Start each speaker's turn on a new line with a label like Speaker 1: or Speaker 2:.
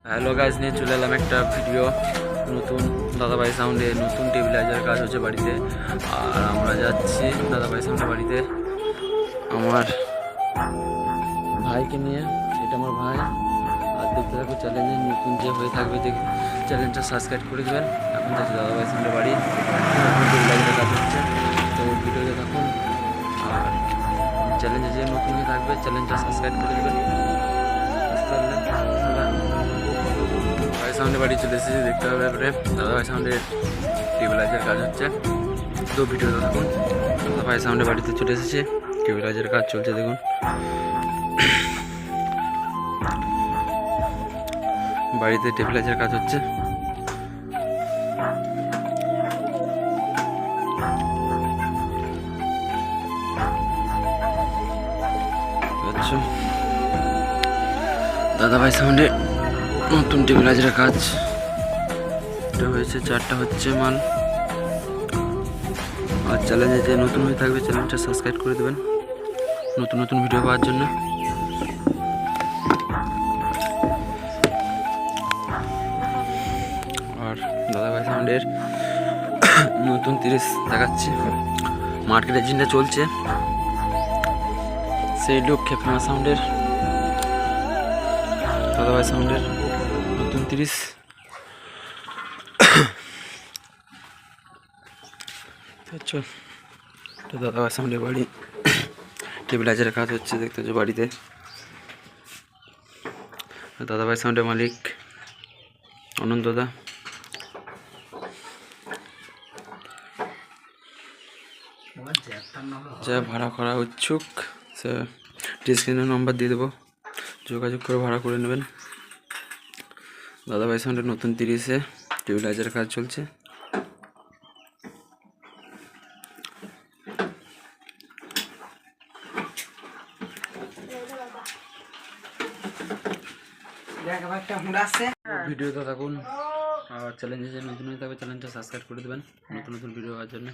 Speaker 1: Hello guys, নিয়ে চলে এলাম একটা ভিডিও। নতুন দাদাভাই সাউন্ডে নতুন টেবিলাইজার কাজ হচ্ছে বাড়িতে, আর আমরা যাচ্ছি দাদাভাই সাউন্ডের বাড়িতে আমার ভাইকে নিয়ে। এটা আমার ভাই, আর দেখতে থাকো চ্যালেঞ্জের নতুন যে হয়ে থাকবে দেখ, চ্যালেঞ্জটা সাবস্ক্রাইব করে দেবেন। এখন যাচ্ছি দাদাভাই সাউন্ডের বাড়ি, নতুন টেবিলাইজারের কাজ হচ্ছে, তো ভিডিওতে থাকুন। আর চ্যালেঞ্জে যে নতুন হয়ে থাকবে চ্যালেঞ্জটা সাবস্ক্রাইব করে দেবেন। ভাই সাউন্ডের বাড়ি চলে এসেছি, দেখতে হবে এবারে দাদাভাই সাউন্ডের টেবিলাইজার কাজ হচ্ছে, তো ভিডিওতে থাকুন। দাদাভাই সাউন্ডের বাড়িতে চলে এসেছে, টেবিলাইজার কাজ চলছে দেখুন। বাড়িতে টেবিলাইজার কাজ হচ্ছে। আচ্ছা, দাদাভাই সাউন্ডে নতুন টেবিলাইজারের কাজ এটা হয়েছে, 4টা হচ্ছে মাল। আর চ্যালেঞ্জে যে নতুন হয়ে থাকবে চ্যানেলটা সাবস্ক্রাইব করে দেবেন নতুন নতুন ভিডিও পাওয়ার জন্য। আর দাদাভাই সাউন্ডের নতুন 30 দেখাচ্ছি, মার্কেটের জিনটা চলছে, সেই লক্ষ্যে ফেমাস সাউন্ডের দাদাভাই সাউন্ডের নতুন 30। চল, তো দাদাভাই সাউন্ডের বাড়ি টেবিলাইজারের কাজ হচ্ছে, দেখতে হচ্ছে বাড়িতে। দাদাভাই সাউন্ডের মালিক অনন্তদা। যা ভাড়া করা ইচ্ছুক সে ডিসক্রিপশনে নম্বর দিয়ে দেবো, যোগাযোগ করে ভাড়া করে নেবেন। দাদাভাই সাউন্ডের নতুন 30-এ টেবিলাইজারের কাজ চলছে। ভিডিওতে থাকুন, আর চ্যালেঞ্জে যে নতুন হয়ে থাকবে চ্যানেলটা সাবস্ক্রাইব করে দেবেন নতুন নতুন ভিডিও হওয়ার জন্য।